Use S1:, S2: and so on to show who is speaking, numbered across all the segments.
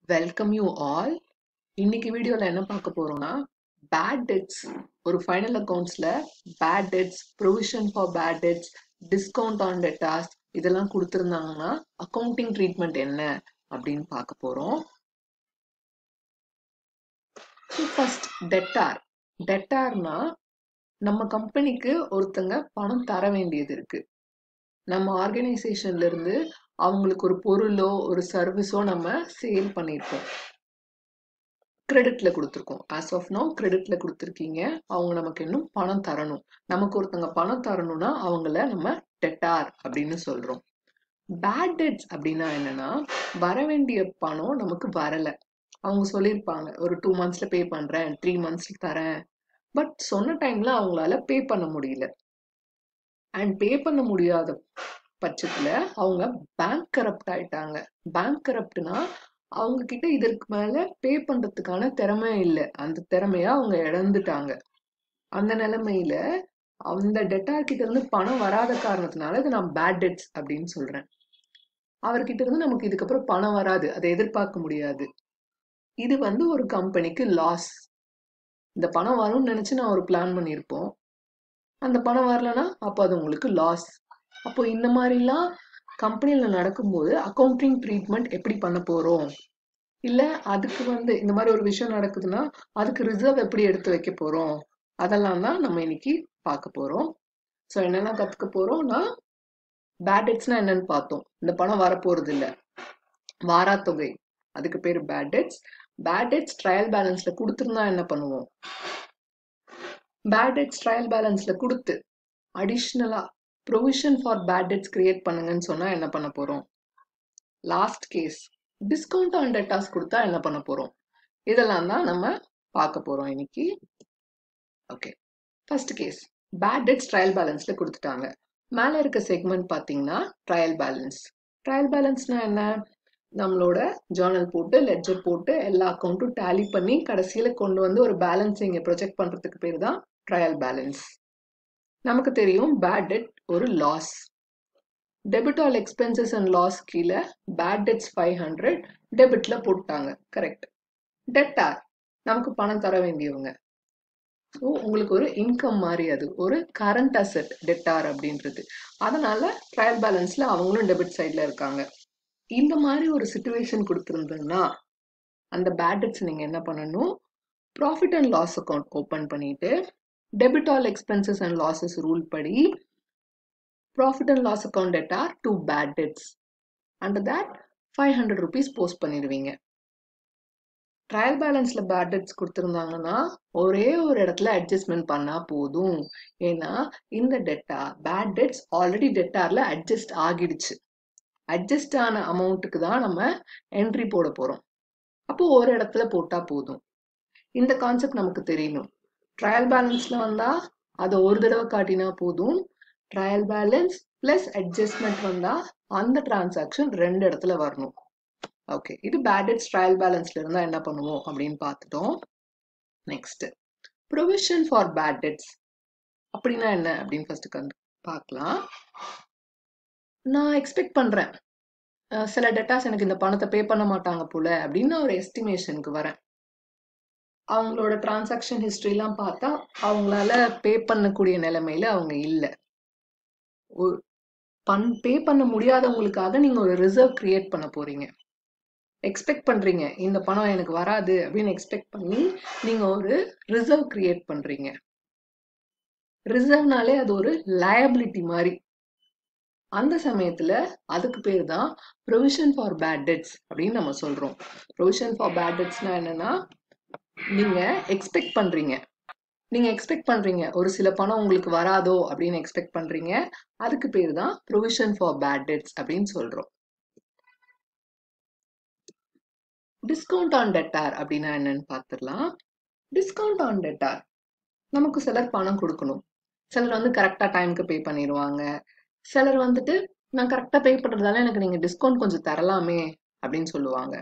S1: Welcome you all. இன்னைக்கு வீடியோல என்ன பார்க்க போறோம்னா பேட் டெட்ஸ், ஒரு ஃபைனல் அக்கவுண்ட்ஸ்ல bad debts, provision for bad debts, discount on debtors இதெல்லாம் கொடுத்துருந்தாங்கன்னா அக்கவுண்டிங் ட்ரீட்மெண்ட் என்ன அப்படின்னு பார்க்க போறோம். ஃபர்ஸ்ட் டெட்டார்னா நம்ம கம்பெனிக்கு ஒருத்தங்க பணம் தர வேண்டியது இருக்கு. நம்ம ஆர்கனைசேஷன்ல இருந்து அவங்களுக்கு ஒரு பொருளோ ஒரு சர்வீஸோ நம்ம சேல் பண்ணியிருக்கோம், கிரெடிட்ல கொடுத்துருக்கோம். ஆஸ் ஆஃப் நோ கிரெடிட்ல கொடுத்துருக்கீங்க, அவங்க நமக்கு இன்னும் பணம் தரணும். நமக்கு ஒருத்தங்க பணம் தரணும்னா அவங்கள நம்ம டெட்டார் அப்படின்னு சொல்றோம். பேட் டெட்ஸ் அப்படின்னா என்னன்னா, வர வேண்டிய பணம் நமக்கு வரல. அவங்க சொல்லியிருப்பாங்க ஒரு 2 monthsல பே பண்றேன், 3 monthsல தரேன். பட் சொன்ன டைம்ல அவங்களால பே பண்ண முடியல. அண்ட் பே பண்ண முடியாத பட்சத்துல அவங்க பேங்க் கரப்ட் ஆயிட்டாங்க. பேங்க் கரப்ட்னா அவங்க கிட்ட இதற்கு மேல பே பண்றதுக்கான திறமை இல்லை, அந்த திறமைய அவங்க இழந்துட்டாங்க. அந்த நிலைமையில அந்த டெட்டார் கிட்ட இருந்து பணம் வராத காரணத்தினால இதை நான் பேட் டெட்ஸ் அப்படின்னு சொல்றேன். அவர்கிட்ட இருந்து நமக்கு இதுக்கப்புறம் பணம் வராது, அதை எதிர்பார்க்க முடியாது. இது ஒரு கம்பெனிக்கு லாஸ். இந்த பணம் வரும்னு நினைச்சு நான் ஒரு பிளான் பண்ணியிருப்போம், அந்த பணம் வரலன்னா அப்போ அது உங்களுக்கு லாஸ். அப்போ இந்த மாதிரிலாம் கம்பெனில நடக்கும்போது அக்கௌண்டிங் ட்ரீட்மெண்ட் எப்படி பண்ண போறோம், இல்ல அதுக்கு இந்த மாதிரி ஒரு விஷயம் நடக்குதுன்னா அதுக்கு ரிசர்வ் எப்படி எடுத்து வைக்க போறோம், அதெல்லாம் தான் நம்ம இன்னைக்கு பார்க்க போறோம். ஸோ என்னெல்லாம் கத்துக்க போறோம்னா, பேட் டெட்ஸ்னா என்னன்னு பார்த்தோம். இந்த பணம் வரப்போறது இல்லை, வாராத்தொகை, அதுக்கு பேரு bad debts. Bad debts trial பேலன்ஸ்ல கொடுத்துருந்தா என்ன பண்ணுவோம், பேட் டெட்ஸ் ட்ரையல் பேலன்ஸ்ல கொடுத்து அடிஷ்னலா provision for bad debts create பண்ணுங்கன்னு சொன்னா என்ன பண்ண போறோம். Last case discount on debtors கொடுத்தா என்ன பண்ண போறோம். இதெல்லாம் தான் நம்ம பார்க்க போறோம் இன்னைக்கு. Okay, first case bad debts trial பேலன்ஸ்ல கொடுத்துட்டாங்க. மேல இருக்க செக்மெண்ட் பாத்தீங்கன்னா ட்ரையல் பேலன்ஸ். ட்ரையல் பேலன்ஸ்னா என்ன, நம்மளோட ஜேர்னல் போட்டு லெட்ஜர் போட்டு எல்லா அக்கௌண்ட்டும் டேலி பண்ணி கடைசியில கொண்டு ஒரு பேலன்ஸ் இங்க ப்ரொஜெக்ட் பண்றதுக்கு பேர் தான் ட்ரையல் பேலன்ஸ். நமக்கு தெரியும் பேட் டெட் ஒரு loss. Debit all expenses and loss கீழே பேட் டெட்ஸ் 500 டெபிட்ல போட்டாங்க, கரெக்ட். டெட்டார் நமக்கு பணம் தர வேண்டியவங்க. ஸோ உங்களுக்கு ஒரு இன்கம் மாதிரி, அது ஒரு கரண்ட் அசெட் டெட்டார் அப்படின்றது. அதனால ட்ரையல் பேலன்ஸ்ல அவங்களும் டெபிட் சைட்ல இருக்காங்க. இந்த மாதிரி ஒரு சிச்சுவேஷன் கொடுத்துருந்ததுன்னா அந்த பேட் டெட்ஸ் நீங்க என்ன பண்ணணும், profit and loss account open பண்ணிட்டு debit all expenses and losses rule படி profit and loss account debtor to bad debts, under that 500 rupees post பண்ணிடுவீங்க. ட்ரையல் பேலன்ஸ்ல பேட் டெட்ஸ் கொடுத்துருந்தாங்கன்னா ஒரே ஒரு இடத்துல அட்ஜஸ்ட்மெண்ட் பண்ணா போதும். ஏன்னா இந்த பேட் டெட்ஸ் ஆல்ரெடி டெட்டார்ல அட்ஜஸ்ட் ஆகிடுச்சு. அட்ஜஸ்ட் ஆன அமௌண்ட்டுக்கு தான் நம்ம என்ட்ரி போட போறோம். அப்போ ஒரு இடத்துல போட்டா போதும். இந்த கான்செப்ட் நமக்கு தெரியணும். ட்ரையல் பேலன்ஸ்ல வந்தா அதை ஒரு தடவை காட்டினா போதும். ட்ரையல் பேலன்ஸ் பிளஸ் அட்ஜஸ்ட்மெண்ட் வந்தா அந்த டிரான்சாக்ஷன் 2 இடத்துல வரணும். ஓகே, இது பேட் டெட்ஸ் ட்ரையல் பேலன்ஸ்ல இருந்தா என்ன பண்ணுவோம் அப்படின்னு பார்த்துட்டோம். Next provision for bad debts அப்படின்னா என்ன அப்படின்னு ஃபர்ஸ்ட் பார்க்கலாம். நான் எக்ஸ்பெக்ட் பண்றேன் சில டெட்டாஸ் எனக்கு இந்த பணத்தை பே பண்ண மாட்டாங்க போல அப்படின்னு ஒரு எஸ்டிமேஷனுக்கு வரேன். அவங்களோட டிரான்சாக்ஷன் ஹிஸ்டரிலாம் பார்த்தா அவங்களால பே பண்ணக்கூடிய நிலைமையில அவங்க இல்லை. பே பண்ண முடியாதவங்களுக்காக நீங்க ஒரு ரிசர்வ் கிரியேட் பண்ண போறீங்க. எக்ஸ்பெக்ட் பண்றீங்க இந்த பணம் எனக்கு வராது அப்படின்னு எக்ஸ்பெக்ட் பண்ணி நீங்க ஒரு ரிசர்வ் கிரியேட் பண்றீங்க. ரிசர்வ்னாலே அது ஒரு லயபிலிட்டி மாதிரி. அந்த சமயத்துல அதுக்கு பேர் தான் ப்ரொவிஷன் ஃபார் பேட் டெட்ஸ் அப்படின்னு நம்ம சொல்றோம். ப்ரொவிஷன் ஃபார் பேட் டெட்ஸ்னா என்னன்னா, நீங்க எக்ஸ்பெக்ட் பண்றீங்க ஒரு சில பணம் உங்களுக்கு வராதோ அப்படின்னு எக்ஸ்பெக்ட் பண்றீங்க. அதுக்கு பேர் தான் ப்ரொவிஷன் ஃபார் பேட் டெட்ஸ் அப்படின்னு சொல்றோம். டிஸ்கவுண்ட் ஆன் டெட்டார் அப்படின்னா என்னன்னு பார்த்துடலாம். டிஸ்கவுண்ட் ஆன் டெட்டார், நமக்கு சிலர் பணம் கொடுக்கணும். சிலர் கரெக்டா டைமுக்கு பே பண்ணிடுவாங்க. சிலர் நான் கரெக்டா பே பண்றதால எனக்கு நீங்க டிஸ்கவுண்ட் கொஞ்சம் தரலாமே அப்படின்னு சொல்லுவாங்க.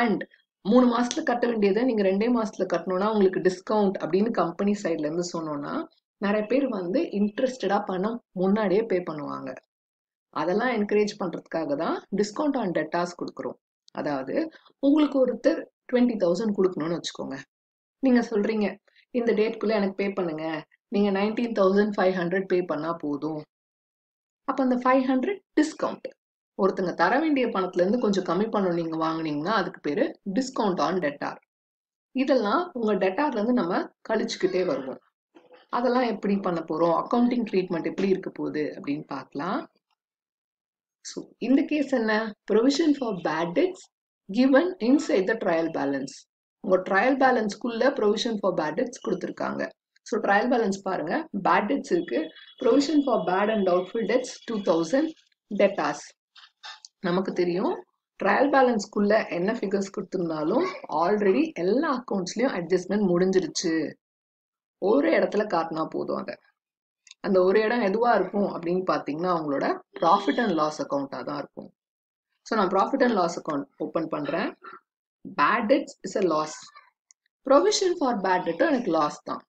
S1: அண்ட் 3 மாசத்துல கட்ட வேண்டியதை நீங்க 2 மாசத்துல கட்டணும்னா உங்களுக்கு டிஸ்கவுண்ட் அப்படின்னு கம்பெனி சைட்ல இருந்து சொன்னோம்னா நிறைய பேர் இன்ட்ரெஸ்டடா பணம் முன்னாடியே பே பண்ணுவாங்க. அதெல்லாம் என்கரேஜ் பண்றதுக்காக தான் டிஸ்கவுண்ட் ஆன் டெட்டார்ஸ் கொடுக்குறோம். அதாவது உங்களுக்கு ஒருத்தர் 20,000 கொடுக்கணும்னு வச்சுக்கோங்க. நீங்க சொல்றீங்க இந்த டேட்குள்ள எனக்கு பே பண்ணுங்க, நீங்க 19,500 பே பண்ணா போதும். அப்ப அந்த 500 டிஸ்கவுண்ட். ஒருத்தங்க தர வேண்டிய பணத்துல இருந்து கொஞ்சம் கம்மி பண்ண நீங்க வாங்குனீங்கன்னா அதுக்கு பேரு டிஸ்கவுண்ட் ஆன் டெட்டார். இதெல்லாம் உங்க டெட்டார்ல இருந்து நம்ம கழிச்சுக்கிட்டே வருவோம். அதெல்லாம் எப்படி பண்ண போறோம், அக்கவுண்டிங் ட்ரீட்மெண்ட் எப்படி இருக்க போகுது அப்படின்னு பார்க்கலாம். ஸோ இந்த கேஸ் என்ன, provision for bad debts given inside the trial balance. உங்க ட்ரையல் பேலன்ஸ்க்குள்ள ப்ரொவிஷன் ஃபார் பேட் டெட்ஸ் கொடுத்துருக்காங்க. ஸோ ட்ரையல் பேலன்ஸ் பாருங்க, பேட் டெட்ஸ் இருக்கு, provision for bad and doubtful debts 2000, debtors. நமக்கு தெரியும் ட்ரையல் பேலன்ஸ்க்குள்ள என்ன ஃபிகர்ஸ் கொடுத்துருந்தாலும் ஆல்ரெடி எல்லா அக்கௌண்ட்ஸ்லயும் அட்ஜஸ்ட்மெண்ட் முடிஞ்சிருச்சு. ஒரு இடத்துல காட்டினா போதும். அந்த ஒரு இடம் எதுவா இருக்கும் அப்படின்னு பார்த்தீங்கன்னா அவங்களோட ப்ராஃபிட் அண்ட் லாஸ் அக்கௌண்ட்டாக தான் இருக்கும். ஸோ நான் profit and loss account open பண்ணுறேன். Bad debts is a loss. Provision for bad டெட்டும் எனக்கு லாஸ் தான்.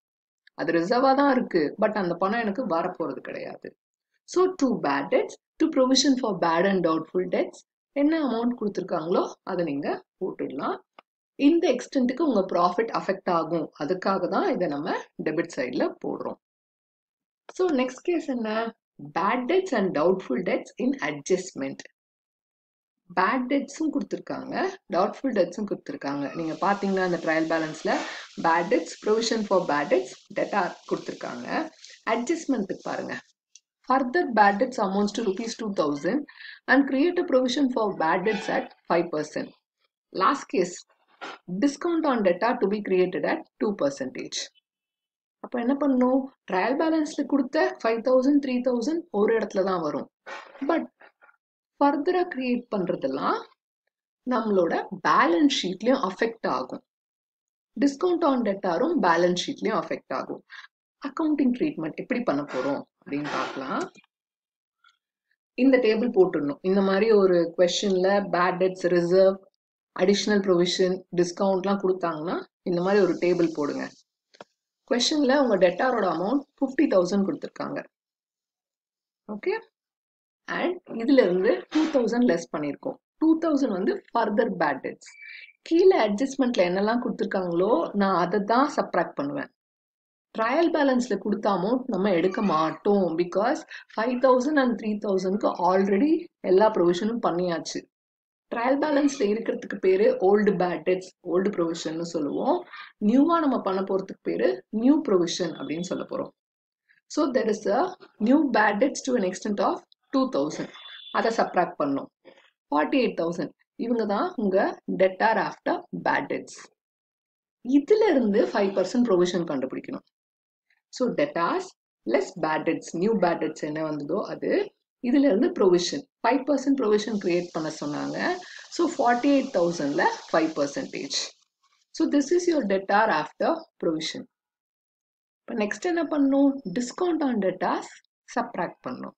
S1: அது ரிசர்வாக தான் இருக்கு, பட் அந்த பணம் எனக்கு வரப்போறது கிடையாது. So to bad debts, to provision for bad and doubtful debts என்ன அமௌண்ட் கொடுத்துருக்காங்களோ அதை நீங்கள் போட்டுடலாம். இந்த எக்ஸ்டென்ட்டுக்கு உங்கள் ப்ராஃபிட் அஃபெக்ட் ஆகும், அதுக்காக தான் இதை நம்ம டெபிட் சைடில் போடுறோம். ஸோ நெக்ஸ்ட் கேஸ் என்ன, bad debts and doubtful debts in adjustment. Bad டெட்ஸும் கொடுத்துருக்காங்க, டவுட்ஃபுல் டெட்ஸும் கொடுத்துருக்காங்க. நீங்கள் பார்த்தீங்கன்னா அந்த ட்ரையல் பேலன்ஸில் bad debts, provision for bad debts, debtor கொடுத்துருக்காங்க. அட்ஜஸ்ட்மெண்ட்டுக்கு பாருங்க, further bad debts amounts to ₹2,000 and create a provision for bad debts at 5%. Last case, discount on debtor to be created at 2%. அப்போ என்ன பண்ணும், ட்ரையல் பேலன்ஸில் கொடுத்த 5,000, 3,000 ஒரு இடத்துல தான் வரும். பட் ஃபர்தராக கிரியேட் பண்ணுறதெல்லாம் நம்மளோட பேலன்ஸ் ஷீட்லேயும் அஃபெக்ட் ஆகும். டிஸ்கவுண்ட் ஆன் டெட்டாரும் பேலன்ஸ் ஷீட்லேயும் அஃபெக்ட் ஆகும். அக்கவுண்டிங் ட்ரீட்மெண்ட் எப்படி பண்ண போகிறோம் அப்படின்னு பார்க்கலாம். இந்த டேபிள் போட்டுடணும். இந்த மாதிரி ஒரு கொஸ்டின்ல bad debts, reserve, additional provision, டிஸ்கவுண்ட்லாம் கொடுத்தாங்கன்னா இந்த மாதிரி ஒரு டேபிள் போடுங்க. கொஸ்டின்ல உங்க டெட்டாரோட அமௌண்ட் 50,000 கொடுத்துருக்காங்க. ஓகே, அண்ட் இதுல இருந்து 2,000 லெஸ் பண்ணியிருக்கோம். 2,000 வந்து ஃபர்தர் பேட் டெட்ஸ். கீழே அட்ஜஸ்ட்மெண்ட்ல என்னெல்லாம் கொடுத்துருக்காங்களோ நான் அதை தான் சப்ராக்ட் பண்ணுவேன். ட்ரையல் பேலன்ஸ்ல கொடுத்த அமௌண்ட் நம்ம எடுக்க மாட்டோம். பிகாஸ் 5,000 and 3,000க்கு ஆல்ரெடி எல்லா ப்ரொவிஷனும் பண்ணியாச்சு. ட்ரையல் பேலன்ஸ்ல இருக்கிறதுக்கு பேரு old bad debts, old provision சொல்லுவோம். நியூவா நம்ம பண்ண போறதுக்கு பேரு நியூ ப்ரொவிஷன் அப்படின்னு சொல்ல போறோம். So there is a new bad debts to an extent of 2,000. அதை சப்ராக்ட் பண்ணோம். 48,000 இவங்க தான் உங்க டெட்டார் ஆஃப்டர் பேட் டெட்ஸ். இதுல இருந்து 5% ப்ரொவிஷன் கண்டுபிடிக்கணும். So debtors less bad debts, new bad debts என்ன வந்ததோ அது, இதுல இருந்து ப்ரொவிஷன் 5% ப்ரொவிஷன் கிரியேட் பண்ண சொன்னாங்க. ஸோ 48,000ல 5%. So this is your debtor after provision. இப்போ நெக்ஸ்ட் என்ன பண்ணணும், டிஸ்கவுண்ட் ஆன் டெட்டார்ஸ் சப்ராக்ட் பண்ணணும்.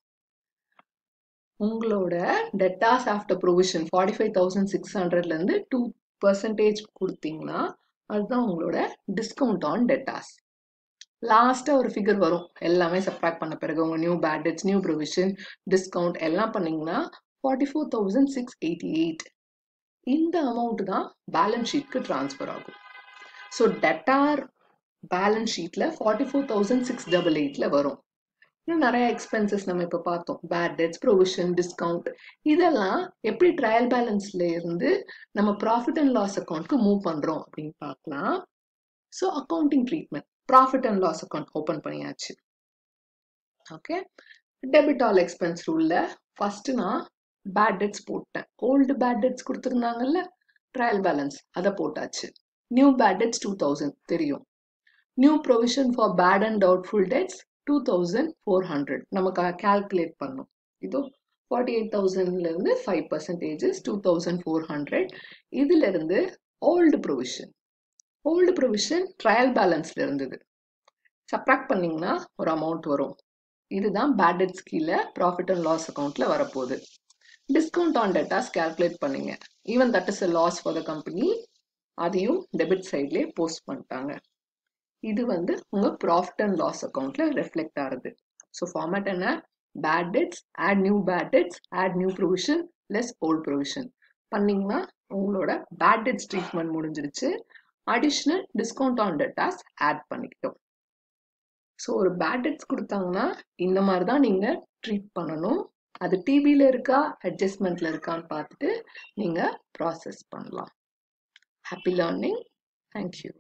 S1: உங்களோட டெட்டார்ஸ் ஆஃப்டர் ப்ரொவிஷன் 45,600ல இருந்து 2% கொடுத்தீங்கன்னா அதுதான் உங்களோட டிஸ்கவுண்ட் ஆன் டெட்டார்ஸ். லாஸ்டா ஒரு ஃபிகர் வரும், எல்லாமே சப்ராக்ட் பண்ண பிறகு உங்க new bad debts, new provision, discount எல்லாம் பண்ணீங்கன்னா 44,688. இந்த அமௌண்ட் தான் பேலன்ஸ் ஷீட்க்கு டிரான்ஸ்ஃபர் ஆகும். ஸோ டெட்டார் பேலன்ஸ் ஷீட்ல 44,688ல வரும். இன்னும் நிறைய எக்ஸ்பென்சஸ் நம்ம இப்ப பார்த்தோம், பேட் டெட்ஸ், ப்ரொவிஷன், டிஸ்கவுண்ட், இதெல்லாம் எப்படி ட்ரையல் பேலன்ஸ்ல இருந்து நம்ம ப்ராஃபிட் அண்ட் லாஸ் அக்கௌண்ட்க்கு மூவ் பண்றோம் அப்படின்னு பார்க்கலாம். So accounting treatment, profit and loss account open பண்ணியாச்சு. ஓகே, டெபிட் ஆல் எக்ஸ்பென்ஸ் ரூல்ல ஃபர்ஸ்ட் நான் பேட் டெட்ஸ் போட்டேன். ஓல்டு பேட் டெட்ஸ் கொடுத்துருந்தாங்கல்ல ட்ரையல் பேலன்ஸ், அதை போட்டாச்சு. நியூ பேட் டெட்ஸ் 2,000 தெரியும். New provision for bad and doubtful debts 2,400 நமக்கு கால்குலேட் பண்ணோம். இதோ 48,000ல இருந்து 5% 2,400. இதுல இருந்து old provision, old provision trial பேலன்ஸ்ல இருந்தது, சப்ராக்ட் பண்ணீங்கன்னா ஒரு அமௌண்ட் வரும். இதுதான் பேட் டெட்ஸ் கீழே ப்ராஃபிட் அண்ட் லாஸ் அக்கௌண்ட்ல வரப்போகுது. டிஸ்கவுண்ட் ஆன் டெட்டாஸ் கால்குலேட் பண்ணீங்க, even that is a loss for the company, அதையும் டெபிட் சைட்லேயே போஸ்ட் பண்ணிட்டாங்க. இது வந்து உங்க ப்ராஃபிட் அண்ட் லாஸ் அக்கௌண்ட்ல ரெஃப்ளெக்ட் ஆகுது. ஸோ ஃபார்மேட் என்ன, bad debts, add new bad debts, add new provision less old provision. பண்ணீங்கன்னா உங்களோட பேட் டெட்ஸ் ட்ரீட்மெண்ட் முடிஞ்சிருச்சு. Additional discount on debtors add பண்ணிக்கிட்டோம். ஸோ ஒரு பேட் டெட்ஸ் கொடுத்தாங்கன்னா இந்த மாதிரி தான் நீங்கள் ட்ரீட் பண்ணணும். அது டிபியில் இருக்கா அட்ஜஸ்ட்மெண்ட்டில் இருக்கான்னு பார்த்துட்டு நீங்கள் ப்ராசஸ் பண்ணலாம். Happy learning. தேங்க்யூ.